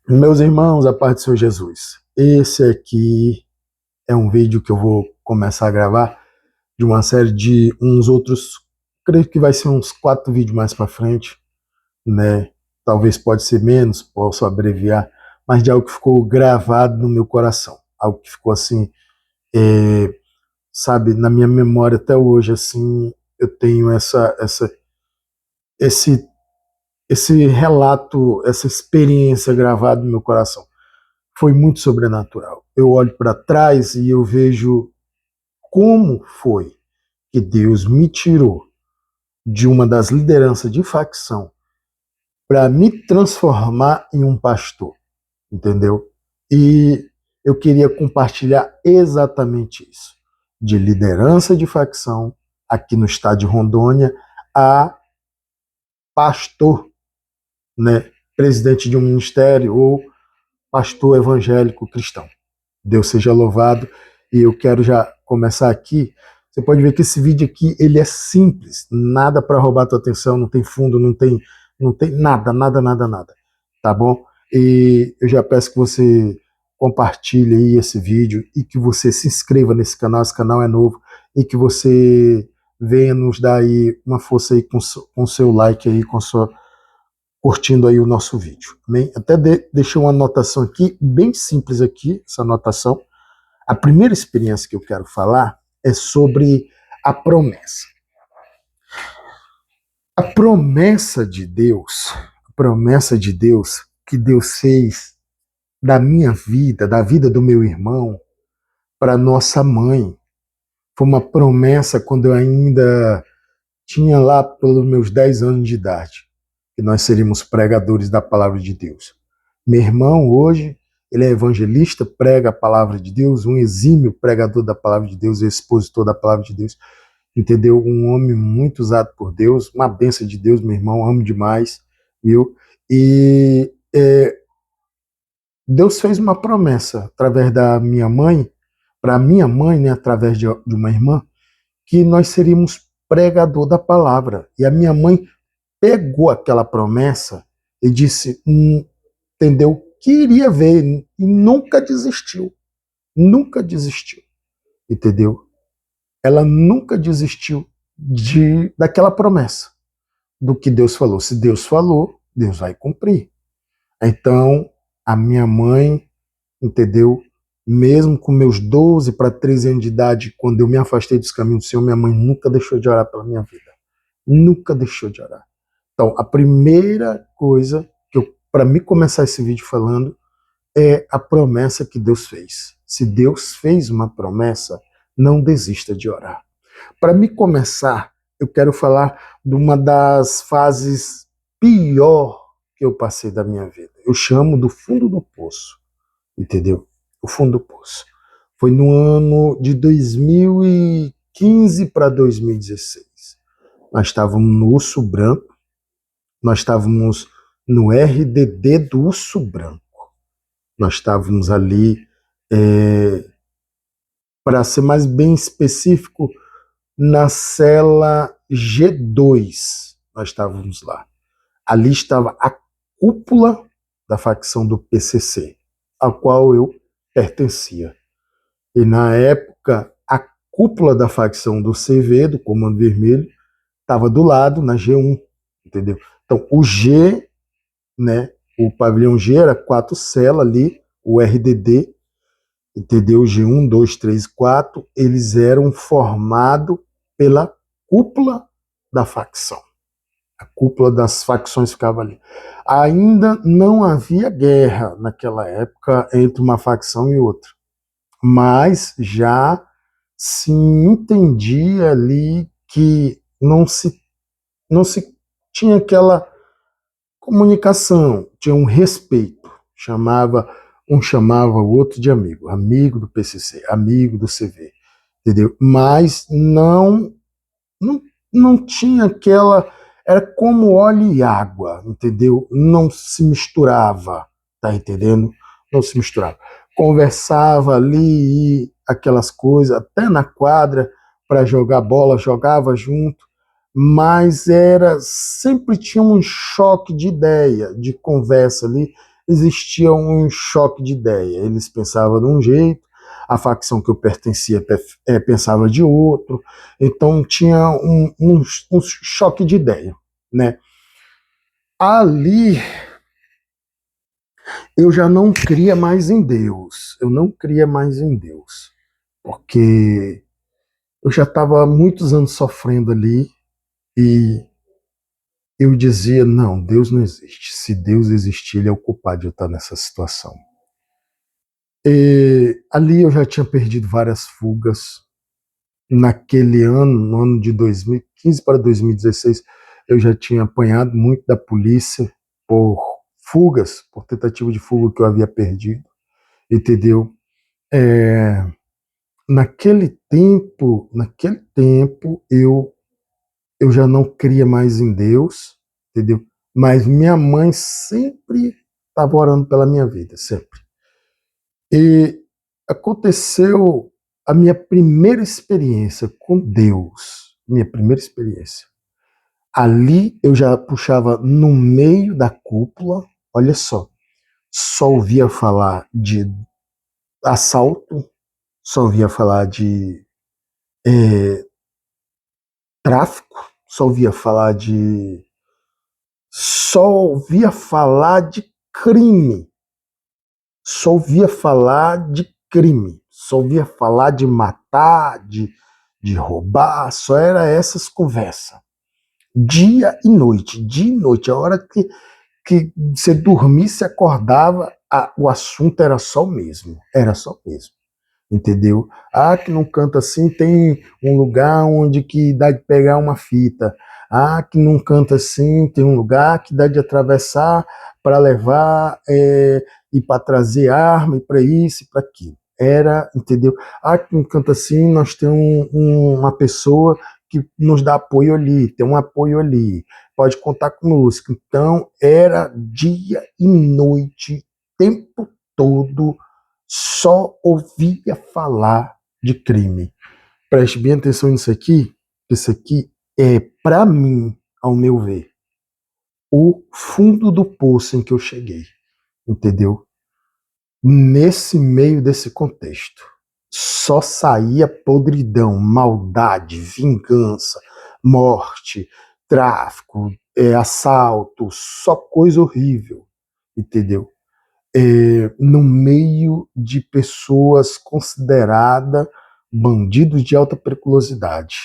Meus irmãos, a paz do Senhor Jesus. Esse aqui é um vídeo que eu vou começar a gravar de uma série de uns outros, creio que vai ser uns 4 vídeos mais para frente, né? Talvez pode ser menos, posso abreviar, mas de algo que ficou gravado no meu coração, algo que ficou assim, é, sabe, na minha memória até hoje, assim, eu tenho esse, esse relato, essa experiência gravada no meu coração. Foi muito sobrenatural. Eu olho para trás e eu vejo como foi que Deus me tirou de uma das lideranças de facção para me transformar em um pastor, entendeu? E eu queria compartilhar exatamente isso, de liderança de facção aqui no estado de Rondônia a pastor, né, presidente de um ministério ou pastor evangélico cristão. Deus seja louvado. E eu quero já começar aqui. Você pode ver que esse vídeo aqui, ele é simples, nada para roubar a tua atenção, não tem fundo, não tem nada, nada, nada, nada. Tá bom? E eu já peço que você compartilhe aí esse vídeo e que você se inscreva nesse canal, esse canal é novo, e que você venha nos dar aí uma força aí com o seu like aí, com sua curtindo aí o nosso vídeo. Amém? Até deixei uma anotação aqui, bem simples aqui, essa anotação. A primeira experiência que eu quero falar é sobre a promessa. A promessa de Deus que Deus fez da minha vida, da vida do meu irmão, para nossa mãe. Foi uma promessa quando eu ainda tinha lá pelos meus 10 anos de idade, que nós seríamos pregadores da palavra de Deus. Meu irmão hoje, ele é evangelista, prega a palavra de Deus, um exímio pregador da palavra de Deus, expositor da palavra de Deus, entendeu? Um homem muito usado por Deus, uma bênção de Deus, meu irmão, amo demais, viu? E Deus fez uma promessa através da minha mãe, para minha mãe, né, através de uma irmã, que nós seríamos pregador da palavra. E a minha mãe pegou aquela promessa e disse, entendeu? Que iria ver e nunca desistiu, entendeu? Ela nunca desistiu daquela promessa, do que Deus falou. Se Deus falou, Deus vai cumprir. Então, a minha mãe, entendeu? Mesmo com meus 12 para 13 anos de idade, quando eu me afastei dos caminhos do Senhor, minha mãe nunca deixou de orar pela minha vida. Nunca deixou de orar. Então, a primeira coisa que eu, para mim começar esse vídeo falando, é a promessa que Deus fez. Se Deus fez uma promessa, não desista de orar. Para me começar, eu quero falar de uma das fases pior que eu passei da minha vida. Eu chamo do fundo do poço, entendeu? O fundo do poço. Foi no ano de 2015 para 2016. Nós estávamos no Urso Branco, nós estávamos no RDD do Urso Branco. Nós estávamos ali, para ser mais bem específico, na cela G2. Nós estávamos lá. Ali estava a cúpula da facção do PCC, a qual eu pertencia. E na época, a cúpula da facção do CV, do Comando Vermelho, estava do lado, na G1, entendeu? Então, o G, né, o pavilhão G era 4 celas ali, o RDD, entendeu? G1, 2, 3, 4, eles eram formados pela cúpula da facção. A cúpula das facções ficava ali. Ainda não havia guerra naquela época entre uma facção e outra, mas já se entendia ali que não se tinha aquela comunicação, tinha um respeito, um chamava o outro de amigo, amigo do PCC, amigo do CV, entendeu? Mas não, não tinha aquela, era como óleo e água, entendeu? Não se misturava, tá entendendo? Não se misturava. Conversava ali, aquelas coisas, até na quadra, para jogar bola, jogava junto, mas sempre tinha um choque de ideia, de conversa ali, existia um choque de ideia. Eles pensavam de um jeito, a facção que eu pertencia pensava de outro, então tinha um choque de ideia, né? Ali eu já não cria mais em Deus, eu não cria mais em Deus, porque eu já estava há muitos anos sofrendo ali e eu dizia, não, Deus não existe. Se Deus existir, ele é o culpado de eu estar nessa situação. E ali eu já tinha perdido várias fugas. Naquele ano, no ano de 2015 para 2016, eu já tinha apanhado muito da polícia por fugas, por tentativa de fuga que eu havia perdido, entendeu? É, naquele tempo eu já não cria mais em Deus, entendeu? Mas minha mãe sempre estava orando pela minha vida, sempre. E aconteceu a minha primeira experiência com Deus, minha primeira experiência. Ali eu já puxava no meio da cúpula, olha só ouvia falar de assalto, só ouvia falar de tráfico, só ouvia falar de crime, só ouvia falar de crime, só ouvia falar de matar, de roubar, só era essas conversas. Dia e noite, a hora que você dormisse e acordava, o assunto era só o mesmo. Entendeu? Ah, que num canto assim tem um lugar onde que dá de pegar uma fita. Ah, que num canto assim tem um lugar que dá de atravessar para levar e para trazer arma e para isso e para aquilo. Era, entendeu? Ah, que num canto assim nós temos uma pessoa que nos dá apoio ali, tem um apoio ali, pode contar conosco. Então era dia e noite, tempo todo só ouvia falar de crime. Preste bem atenção nisso aqui. Isso aqui é, para mim, ao meu ver, o fundo do poço em que eu cheguei. Entendeu? Nesse meio desse contexto, só saía podridão, maldade, vingança, morte, tráfico, assalto, só coisa horrível. Entendeu? No meio de pessoas consideradas bandidos de alta periculosidade.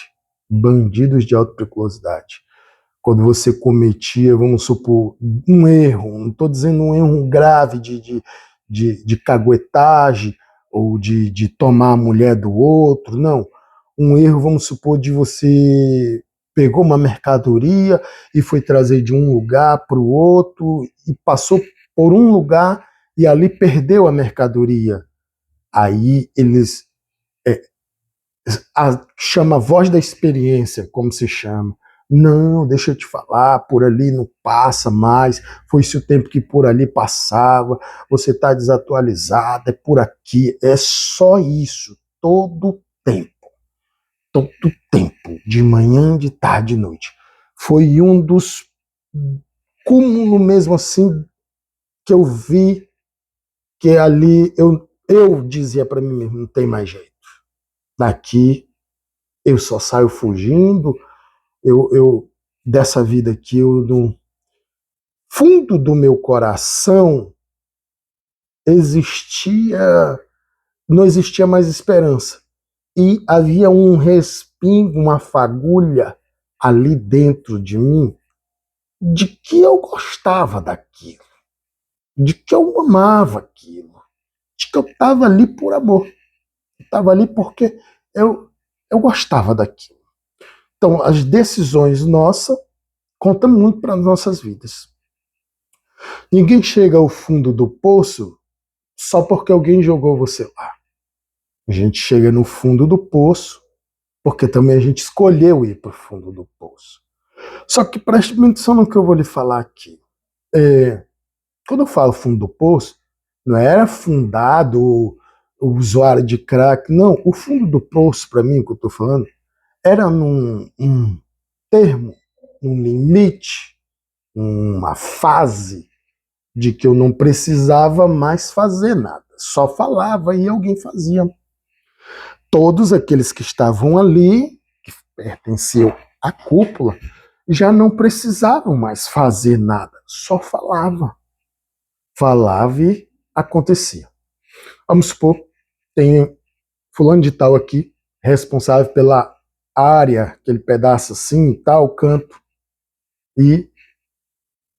Bandidos de alta periculosidade. Quando você cometia, vamos supor, um erro, não estou dizendo um erro grave de caguetagem ou de tomar a mulher do outro, não. Um erro, vamos supor, de você pegou uma mercadoria e foi trazer de um lugar para o outro e passou por um lugar e ali perdeu a mercadoria. Aí eles chama voz da experiência, como se chama. Não, deixa eu te falar, por ali não passa mais, foi-se o tempo que por ali passava, você está desatualizado, é por aqui, é só isso, todo tempo, de manhã, de tarde, de noite. Foi um dos cúmulos mesmo assim que eu vi, que ali eu dizia para mim mesmo, não tem mais jeito. Daqui eu só saio fugindo, eu dessa vida aqui, eu no fundo do meu coração existia, não existia mais esperança. E havia um respingo, uma fagulha ali dentro de mim de que eu gostava daquilo, de que eu amava aquilo, de que eu estava ali por amor. Eu estava ali porque eu gostava daquilo. Então, as decisões nossas contam muito para as nossas vidas. Ninguém chega ao fundo do poço só porque alguém jogou você lá. A gente chega no fundo do poço porque também a gente escolheu ir para o fundo do poço. Só que preste atenção no que eu vou lhe falar aqui. Quando eu falo fundo do poço, não era fundado o usuário de crack, não. O fundo do poço, para mim, o que eu estou falando, era num um termo, um limite, uma fase de que eu não precisava mais fazer nada, só falava e alguém fazia. Todos aqueles que estavam ali, que pertenciam à cúpula, já não precisavam mais fazer nada, só falava. Falava e acontecia. Vamos supor, tem fulano de tal aqui, responsável pela área, aquele pedaço assim, tal canto, e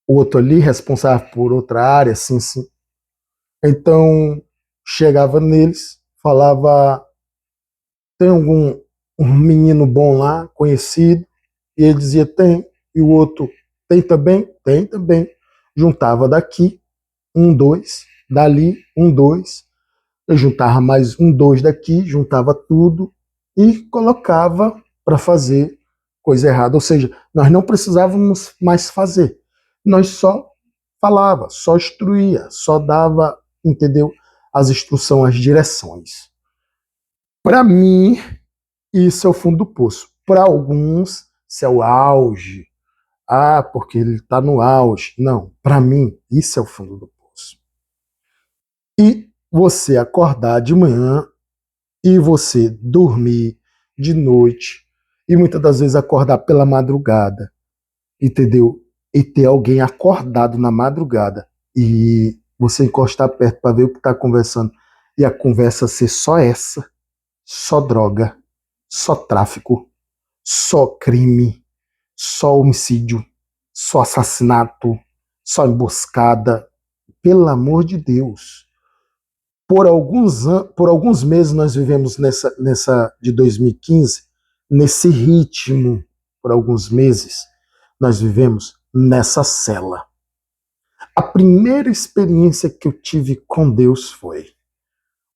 o outro ali responsável por outra área, assim, assim. Então, chegava neles, falava, tem algum um menino bom lá, conhecido? E ele dizia, tem. E o outro, tem também? Tem também. Juntava daqui, um, dois, dali, um, dois. Eu juntava mais um, dois daqui, juntava tudo e colocava para fazer coisa errada. Ou seja, nós não precisávamos mais fazer. Nós só falava, só instruía, só dava, entendeu? As instruções, as direções. Para mim, isso é o fundo do poço. Para alguns, isso é o auge. Ah, porque ele está no auge. Não, para mim, isso é o fundo do poço. E você acordar de manhã e você dormir de noite e muitas das vezes acordar pela madrugada, entendeu? E ter alguém acordado na madrugada e você encostar perto para ver o que está conversando e a conversa ser só essa, só droga, só tráfico, só crime, só homicídio, só assassinato, só emboscada. Pelo amor de Deus. Por alguns meses nós vivemos nessa de 2015, nesse ritmo, por alguns meses, nós vivemos nessa cela. A primeira experiência que eu tive com Deus foi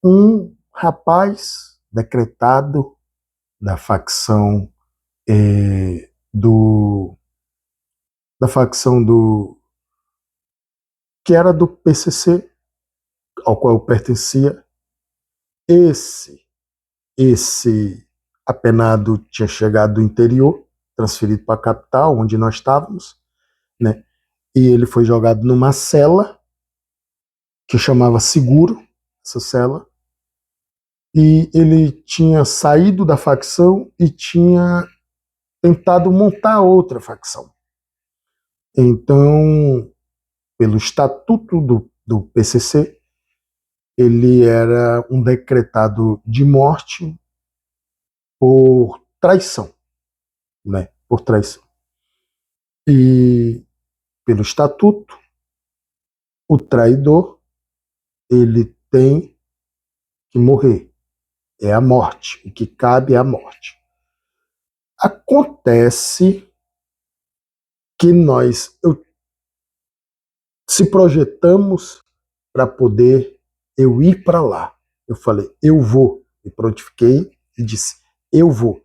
um rapaz decretado da facção eh, do da facção do que era do PCC, ao qual eu pertencia. Esse apenado tinha chegado do interior, transferido para a capital, onde nós estávamos, né? E ele foi jogado numa cela que chamava Seguro, essa cela, e ele tinha saído da facção e tinha tentado montar outra facção. Então, pelo estatuto do PCC, ele era um decretado de morte por traição, né? Por traição. E pelo estatuto, o traidor ele tem que morrer. É a morte. O que cabe é a morte. Acontece que nós se projetamos para poder eu ir para lá. Eu falei, eu vou. Me prontifiquei e disse, eu vou.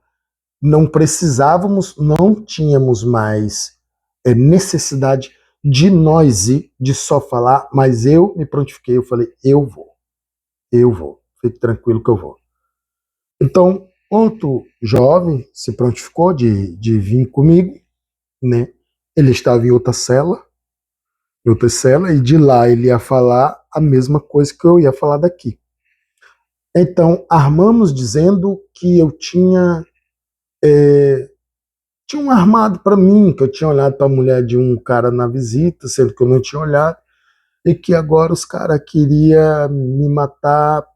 Não precisávamos, não tínhamos mais necessidade de nós ir, de só falar, mas eu me prontifiquei, eu falei, eu vou, fique tranquilo que eu vou. Então, outro jovem se prontificou de vir comigo, né? Ele estava em outra cela, e de lá ele ia falar a mesma coisa que eu ia falar daqui. Então, armamos dizendo que eu tinha um armado para mim, que eu tinha olhado para a mulher de um cara na visita, sendo que eu não tinha olhado, e que agora os caras queriam me matar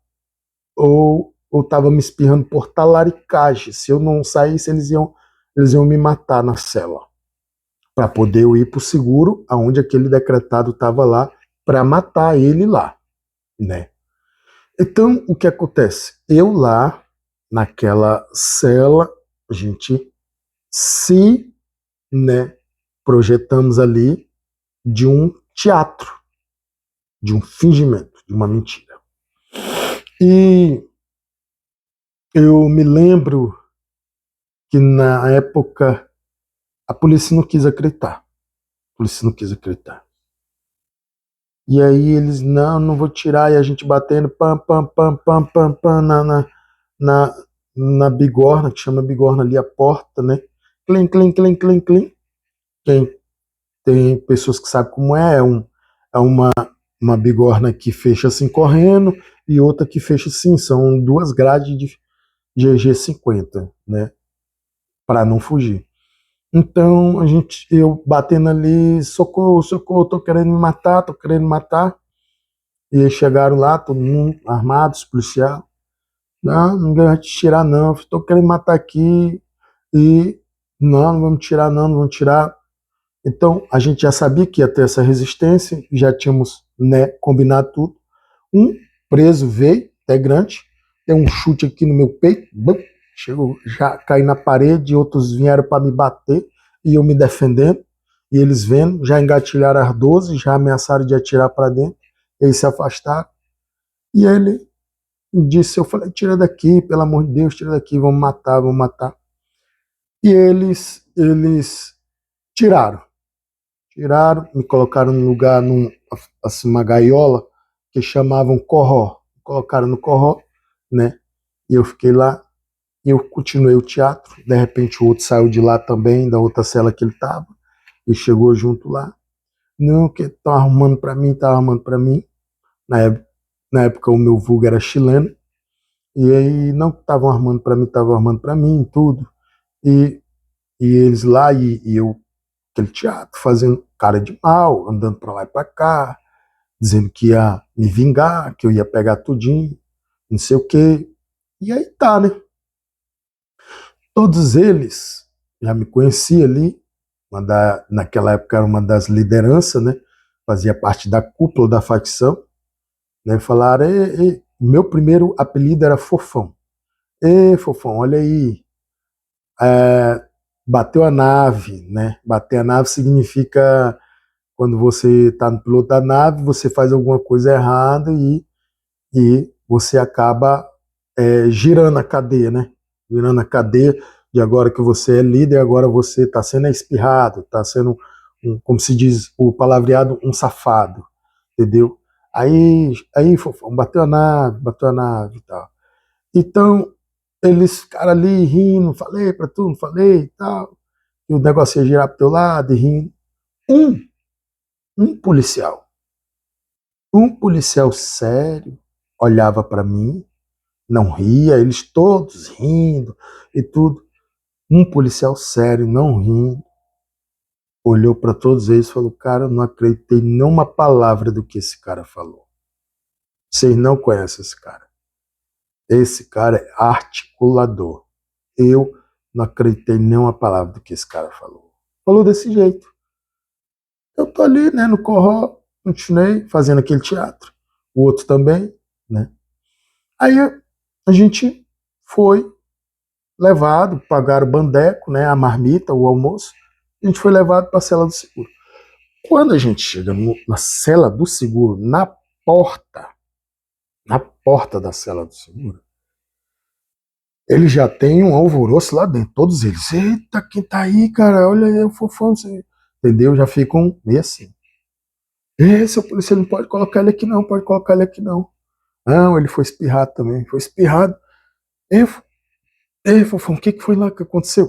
ou estava me espirrando por talaricagem. Se eu não saísse, eles iam me matar na cela, para poder eu ir para o seguro, aonde aquele decretado estava lá, para matar ele lá, né? Então, o que acontece? Eu lá, naquela cela, a gente se, né, projetamos ali de um teatro, de um fingimento, de uma mentira. E eu me lembro que na época a polícia não quis acreditar. A polícia não quis acreditar. E aí eles, não vou tirar, e a gente batendo pam, pam, pam, pam, pam, pam, na, na bigorna, que chama bigorna ali, a porta, né? Clim, clim, clim, clim, clim. Quem tem pessoas que sabem como é é uma bigorna que fecha assim correndo e outra que fecha assim. São duas grades de GG50, né? Para não fugir. Então, eu batendo ali, socorro, socorro, tô querendo me matar, tô querendo me matar. E eles chegaram lá, todo mundo armado, os policiais. Não, ninguém vai te tirar não, estou querendo matar aqui. E não vamos tirar não, não vamos tirar. Então, a gente já sabia que ia ter essa resistência, já tínhamos, né, combinado tudo. Um preso veio, até grande, deu um chute aqui no meu peito, bum, chegou, já caí na parede, outros vieram para me bater, e eu me defendendo, e eles vendo, já engatilharam as 12, já ameaçaram de atirar para dentro, eles se afastaram, e ele disse, eu falei, tira daqui, pelo amor de Deus, tira daqui, vamos matar, vamos matar. E eles tiraram, me colocaram num lugar, assim, uma gaiola, que chamavam corró, colocaram no corró, né? E eu fiquei lá, e eu continuei o teatro. De repente o outro saiu de lá também, da outra cela que ele estava, e chegou junto lá. Não, que estão arrumando para mim, tá arrumando para mim. Na época o meu vulgo era chileno, e aí não estavam armando para mim, estavam armando para mim, tudo. E, e eles lá, e eu, aquele teatro, fazendo cara de mal, andando para lá e para cá, dizendo que ia me vingar, que eu ia pegar tudinho, não sei o quê. E aí tá, né? Todos eles já me conheciam ali, naquela época era uma das lideranças, né? Fazia parte da cúpula da facção, né? Falaram, meu primeiro apelido era Fofão. Ê, Fofão, olha aí, bateu a nave, né? Bater a nave significa quando você está no piloto da nave, você faz alguma coisa errada e você acaba girando a cadeia, né? Girando a cadeia de agora que você é líder, agora você está sendo espirrado, está sendo, como se diz o palavreado, um safado, entendeu? Aí Fofão, bateu a nave e tal. Então, eles ficaram ali rindo, falei pra tu, não falei e tal, e o negócio ia girar pro teu lado e rindo. Um, um policial, um policial sério, olhava para mim, não ria, eles todos rindo e tudo. Um policial sério, não rindo, olhou para todos eles e falou: cara, eu não acreditei numa palavra do que esse cara falou. Vocês não conhecem esse cara. Esse cara é articulador. Eu não acreditei nenhuma palavra do que esse cara falou. Falou desse jeito. Eu tô ali, né, no corró, continuei fazendo aquele teatro. O outro também, né? Aí a gente foi levado, pagaram o bandeco, né, a marmita, o almoço. A gente foi levado para a cela do seguro. Quando a gente chega na cela do seguro, na porta da cela do seguro, ele já tem um alvoroço lá dentro, todos eles. Eita, quem tá aí, cara? Olha aí o Fofão, você... entendeu? Já ficam meio assim. Seu polícia não pode colocar ele aqui não, pode colocar ele aqui não. Não, ele foi espirrado também, foi espirrado. Ei, Fofão, o que foi lá que aconteceu?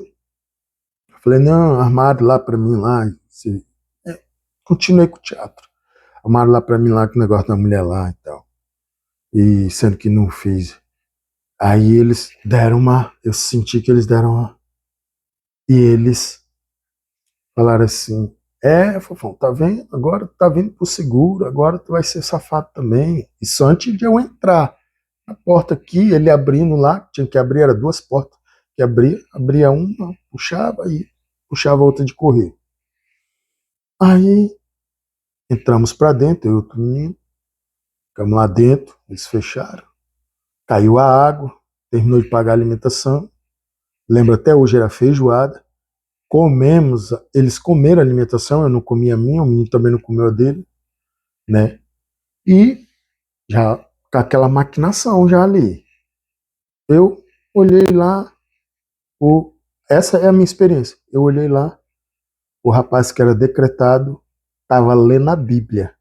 Eu falei, não, armaram lá pra mim lá. Continuei com o teatro. Armaram lá pra mim lá com o negócio da mulher lá e tal. E sendo que não fiz. Aí eles deram eu senti que eles deram e eles falaram assim, Fofão, tá vendo? Agora tu tá vindo pro seguro, agora tu vai ser safado também. Isso antes de eu entrar. A porta aqui, ele abrindo lá, tinha que abrir, era duas portas, que abria uma, puxava e puxava a outra de correr. Aí entramos para dentro, eu e outro menino, ficamos lá dentro, eles fecharam, caiu a água, terminou de pagar a alimentação, lembro até hoje, era feijoada, comemos, eles comeram a alimentação, eu não comi a minha, o menino também não comeu a dele, né? E já com aquela maquinação já ali. Eu olhei lá, essa é a minha experiência. Eu olhei lá, o rapaz que era decretado estava lendo a Bíblia.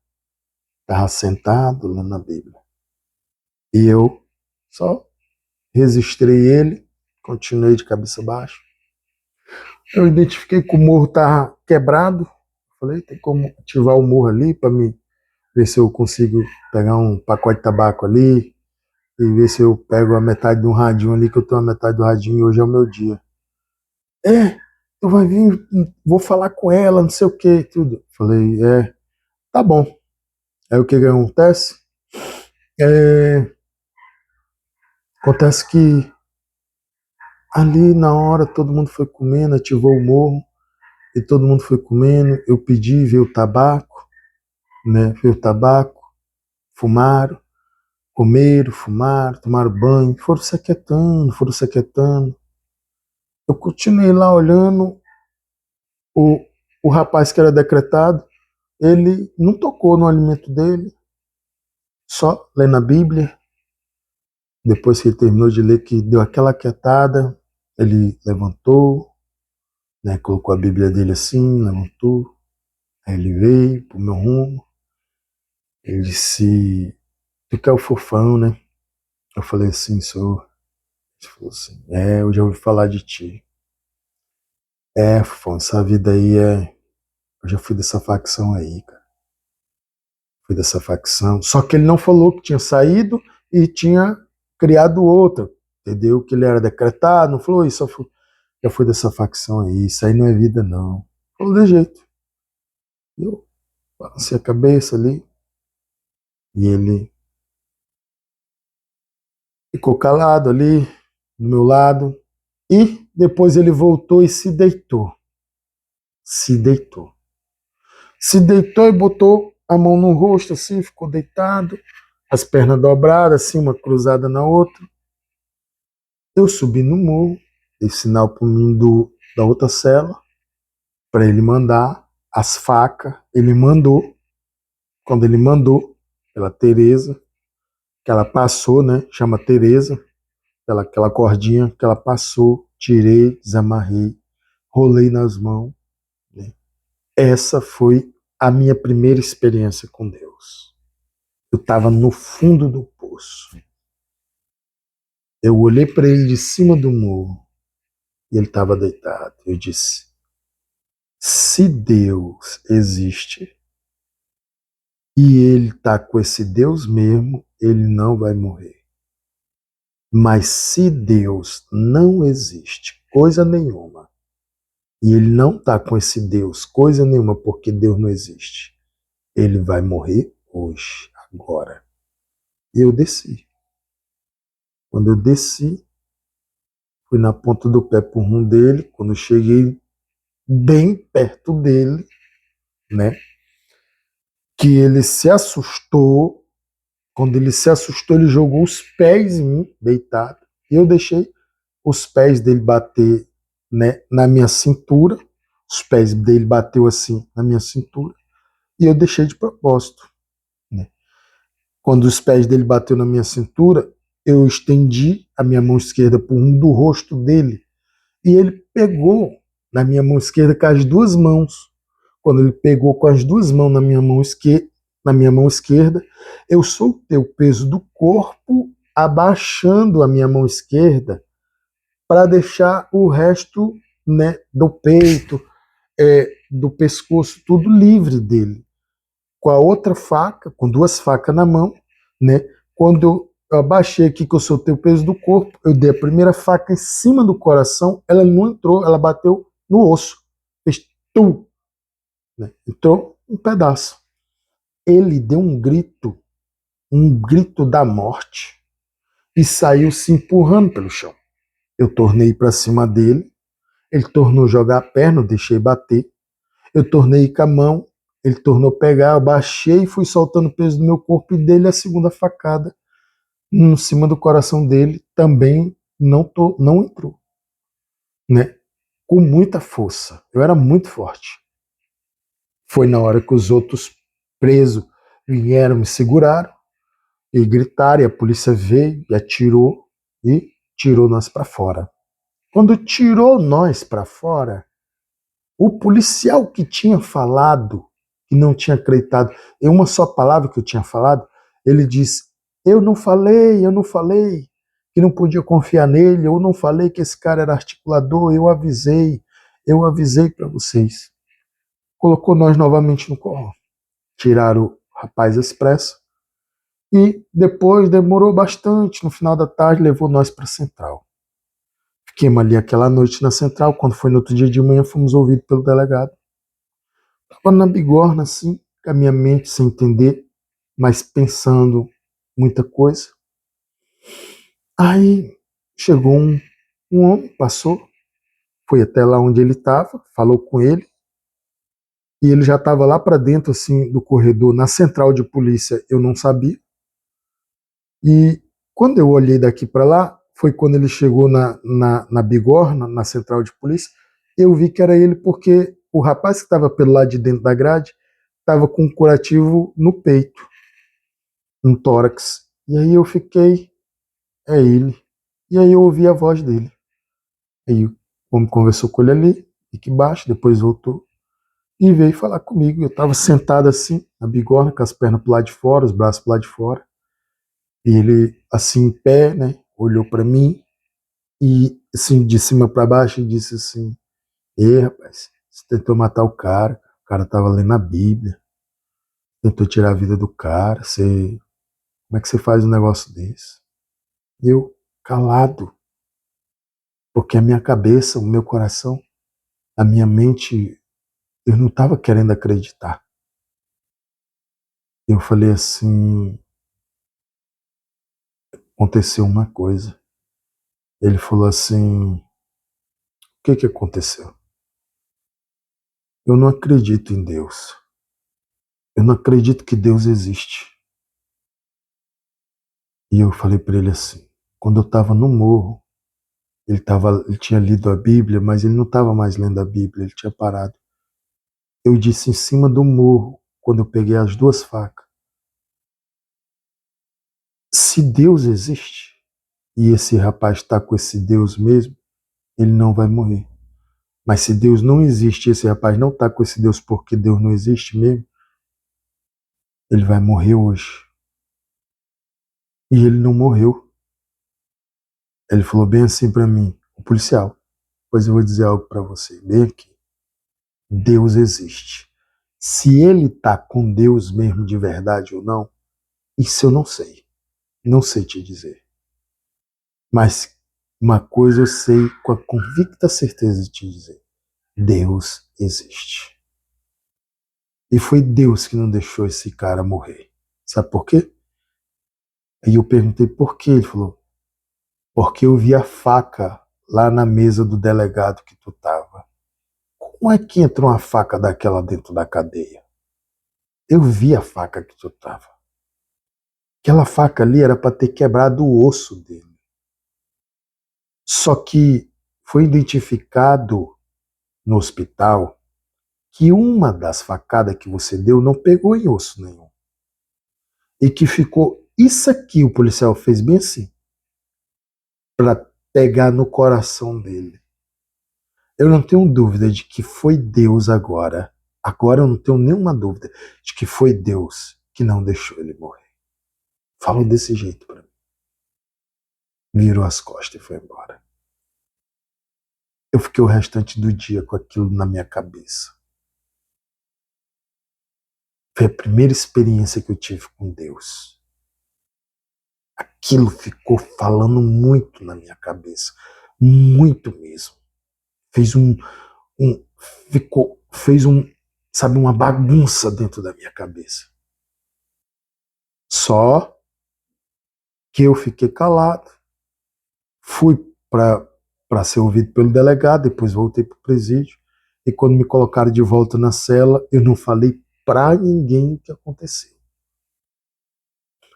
Estava sentado lendo a Bíblia. E eu só registrei ele, continuei de cabeça baixa. Eu identifiquei que o morro estava quebrado. Falei, tem como ativar o morro ali para me ver se eu consigo pegar um pacote de tabaco ali e ver se eu pego a metade de um radinho ali, que eu tenho a metade do radinho e hoje é o meu dia. Tu vai vir, vou falar com ela, não sei o que, tudo. Falei, tá bom. Aí o que acontece? É, acontece que ali na hora todo mundo foi comendo, ativou o morro e todo mundo foi comendo. Eu pedi, veio o tabaco, né? Veio o tabaco, fumaram, comeram, fumaram, tomaram banho, foram se aquietando, foram se aquietando. Eu continuei lá olhando o, o rapaz que era decretado, ele não tocou no alimento dele, só lendo a Bíblia. Depois que ele terminou de ler, que deu aquela quietada, ele levantou, né, colocou a Bíblia dele assim, levantou, aí ele veio pro meu rumo, ele disse, tu que é o fofão, né? Eu falei assim, sou. Ele falou assim, eu já ouvi falar de ti. Fofão, essa vida aí eu já fui dessa facção aí, cara. Fui dessa facção. Só que ele não falou que tinha saído e tinha criado outra, entendeu? Que ele era decretado, não falou isso, já fui dessa facção aí, isso aí não é vida não. Falou de jeito. Eu balancei a cabeça ali e ele ficou calado ali do meu lado e depois ele voltou e se deitou. Se deitou. Se deitou e botou a mão no rosto assim, ficou deitado, as pernas dobradas assim, uma cruzada na outra. Eu subi no morro, dei sinal para mim da outra cela para ele mandar as facas. Ele mandou. Quando ele mandou pela Tereza, que ela passou, né? Chama Tereza, aquela cordinha que ela passou, tirei, desamarrei, rolei nas mãos. Né? Essa foi a minha primeira experiência com Deus. Eu estava no fundo do poço. Eu olhei para ele de cima do morro e ele estava deitado. Eu disse: se Deus existe e ele está com esse Deus mesmo, ele não vai morrer. Mas se Deus não existe, coisa nenhuma, e ele não está com esse Deus, coisa nenhuma, porque Deus não existe, ele vai morrer hoje, agora. E eu desci. Quando eu desci, fui na ponta do pé por um dele. Quando eu cheguei bem perto dele, né, que ele se assustou. Quando ele se assustou, ele jogou os pés em mim, deitado. E eu deixei os pés dele bater, né, na minha cintura. Os pés dele bateu assim na minha cintura. E eu deixei de propósito. Né? Quando os pés dele bateu na minha cintura, eu estendi a minha mão esquerda por um do rosto dele. E ele pegou na minha mão esquerda com as duas mãos. Quando ele pegou com as duas mãos na minha mão esquerda, eu soltei o peso do corpo, abaixando a minha mão esquerda para deixar o resto, né, do peito, do pescoço, tudo livre dele. Com a outra faca, com duas facas na mão, né? Quando eu abaixei aqui, que eu soltei o peso do corpo, eu dei a primeira faca em cima do coração, ela não entrou, ela bateu no osso. Fez tum, né? Entrou um pedaço. Ele deu um grito da morte, e saiu se empurrando pelo chão. Eu tornei para cima dele, ele tornou jogar a perna, eu deixei bater, eu tornei com a mão, ele tornou pegar, eu baixei e fui soltando o peso do meu corpo e dele a segunda facada em cima do coração dele, também não entrou, né? Com muita força, eu era muito forte. Foi na hora que os outros presos vieram, me seguraram e gritaram, e a polícia veio e atirou e tirou nós para fora. Quando tirou nós para fora, o policial que tinha falado, que não tinha acreditado em uma só palavra que eu tinha falado, ele disse: eu não falei que não podia confiar nele, eu não falei que esse cara era articulador, eu avisei para vocês. Colocou nós novamente no corpo. Tiraram o rapaz expressa. E depois demorou bastante, no final da tarde levou nós para a central. Fiquemos ali aquela noite na central, quando foi no outro dia de manhã fomos ouvidos pelo delegado. Estava na bigorna assim, com a minha mente sem entender, mas pensando muita coisa. Aí chegou um homem, passou, foi até lá onde ele estava, falou com ele, e ele já estava lá para dentro assim do corredor, na central de polícia, eu não sabia. E quando eu olhei daqui para lá, foi quando ele chegou na bigorna, na central de polícia, eu vi que era ele porque o rapaz que estava pelo lado de dentro da grade estava com um curativo no peito, no tórax. E aí eu fiquei, é ele. E aí eu ouvi a voz dele. Aí o homem conversou com ele ali, aqui embaixo, depois voltou e veio falar comigo. Eu estava sentado assim, na bigorna, com as pernas pro lado de fora, os braços pro lado de fora. E ele, assim, em pé, né, olhou para mim e, assim, de cima para baixo, e disse assim: Ei, rapaz, você tentou matar o cara tava lendo a Bíblia, tentou tirar a vida do cara, você, como é que você faz um negócio desse? Eu, calado, porque a minha cabeça, o meu coração, a minha mente, eu não estava querendo acreditar. Eu falei assim: aconteceu uma coisa. Ele falou assim: o que que aconteceu? Eu não acredito em Deus. Eu não acredito que Deus existe. E eu falei para ele assim: quando eu estava no morro, ele tinha lido a Bíblia, mas ele não estava mais lendo a Bíblia, ele tinha parado. Eu disse em cima do morro, quando eu peguei as duas facas: se Deus existe, e esse rapaz está com esse Deus mesmo, ele não vai morrer. Mas se Deus não existe, e esse rapaz não está com esse Deus porque Deus não existe mesmo, ele vai morrer hoje. E ele não morreu. Ele falou bem assim para mim, o policial: pois eu vou dizer algo para você, bem aqui. Deus existe. Se ele está com Deus mesmo de verdade ou não, isso eu não sei. Não sei te dizer. Mas uma coisa eu sei com a convicta certeza de te dizer: Deus existe. E foi Deus que não deixou esse cara morrer. Sabe por quê? Aí eu perguntei por quê. Ele falou: porque eu vi a faca lá na mesa do delegado que tu tava. Como é que entra uma faca daquela dentro da cadeia? Eu vi a faca que tu tava. Aquela faca ali era para ter quebrado o osso dele. Só que foi identificado no hospital que uma das facadas que você deu não pegou em osso nenhum. E que ficou isso aqui, o policial fez bem assim, para pegar no coração dele. Eu não tenho dúvida de que foi Deus agora. Agora eu não tenho nenhuma dúvida de que foi Deus que não deixou ele morrer. Falou desse jeito para mim. Virou as costas e foi embora. Eu fiquei o restante do dia com aquilo na minha cabeça. Foi a primeira experiência que eu tive com Deus. Aquilo ficou falando muito na minha cabeça. Muito mesmo. Fez um fez sabe, uma bagunça dentro da minha cabeça. Só que eu fiquei calado. Fui para ser ouvido pelo delegado, depois voltei para o presídio. E quando me colocaram de volta na cela, eu não falei para ninguém o que aconteceu.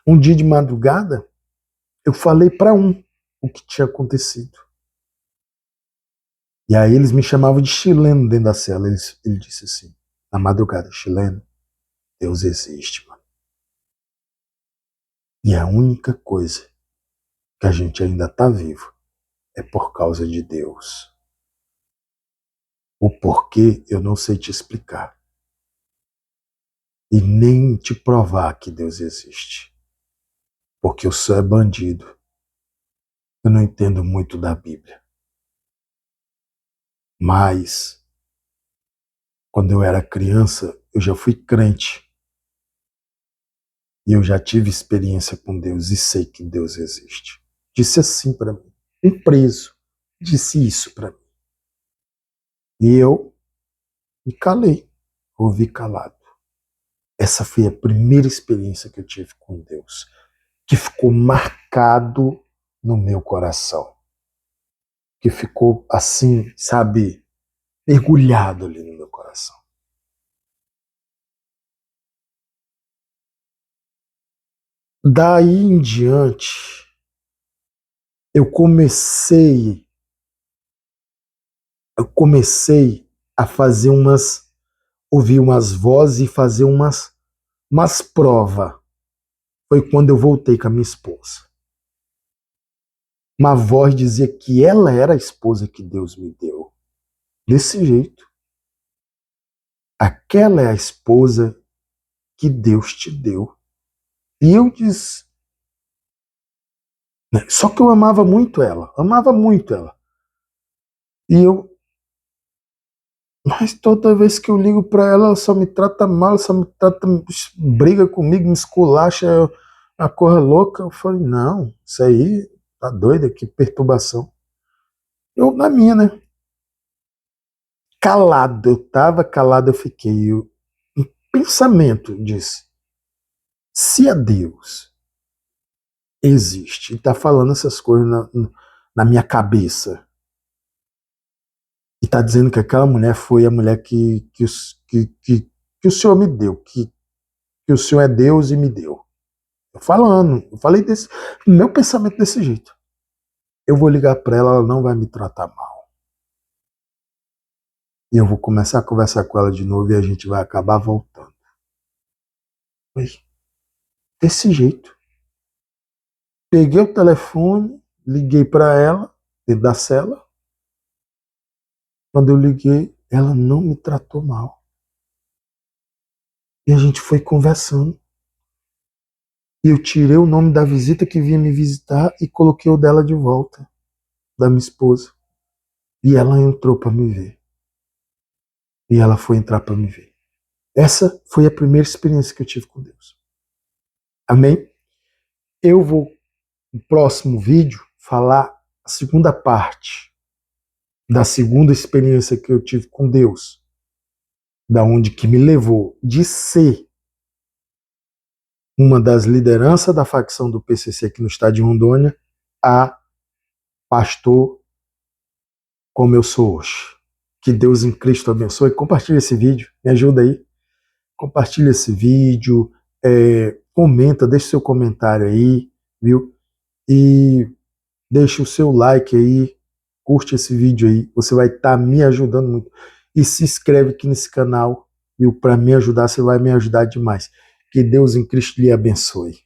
Um dia de madrugada, eu falei para um o que tinha acontecido. E aí eles me chamavam de chileno dentro da cela. Ele disse assim, na madrugada: chileno, Deus existe, mano. E a única coisa que a gente ainda está vivo é por causa de Deus. O porquê eu não sei te explicar. E nem te provar que Deus existe. Porque eu sou bandido. Eu não entendo muito da Bíblia. Mas, quando eu era criança, eu já fui crente. E eu já tive experiência com Deus e sei que Deus existe. Disse assim para mim. Um preso disse isso para mim. E eu me calei, ouvi calado. Essa foi a primeira experiência que eu tive com Deus, que ficou marcado no meu coração. Que ficou assim, sabe, mergulhado ali no meu coração. Daí em diante, eu comecei a fazer ouvir umas vozes e fazer umas provas. Foi quando eu voltei com a minha esposa. Uma voz dizia que ela era a esposa que Deus me deu. Desse jeito. Aquela é a esposa que Deus te deu. E eu disse. Só que eu amava muito ela. Amava muito ela. E eu. Mas toda vez que eu ligo pra ela, ela só me trata mal, ela só me trata. Briga comigo, me esculacha, a corra louca. Eu falei, não, isso aí tá doida, que perturbação. Eu na minha, né? Calado, eu tava calado, eu fiquei. Um pensamento disse: se a Deus existe e tá falando essas coisas na minha cabeça, e tá dizendo que aquela mulher foi a mulher que o Senhor me deu, que o Senhor é Deus e me deu. Eu falei desse, meu pensamento desse jeito. Eu vou ligar para ela, ela não vai me tratar mal. E eu vou começar a conversar com ela de novo e a gente vai acabar voltando. Mas, desse jeito. Peguei o telefone, liguei para ela, dentro da cela. Quando eu liguei, ela não me tratou mal. E a gente foi conversando. E eu tirei o nome da visita que vinha me visitar e coloquei o dela de volta, da minha esposa. E ela entrou para me ver. E ela foi entrar para me ver. Essa foi a primeira experiência que eu tive com Deus. Amém? Eu vou, no próximo vídeo, falar a segunda parte da segunda experiência que eu tive com Deus. Da onde que me levou de ser uma das lideranças da facção do PCC aqui no estado de Rondônia a pastor como eu sou hoje. Que Deus em Cristo abençoe. Compartilha esse vídeo, me ajuda aí. Compartilha esse vídeo, comenta, deixa seu comentário aí, viu? E deixa o seu like aí, curte esse vídeo aí, você vai estar me ajudando muito. E se inscreve aqui nesse canal, viu? Para me ajudar, você vai me ajudar demais. Que Deus em Cristo lhe abençoe.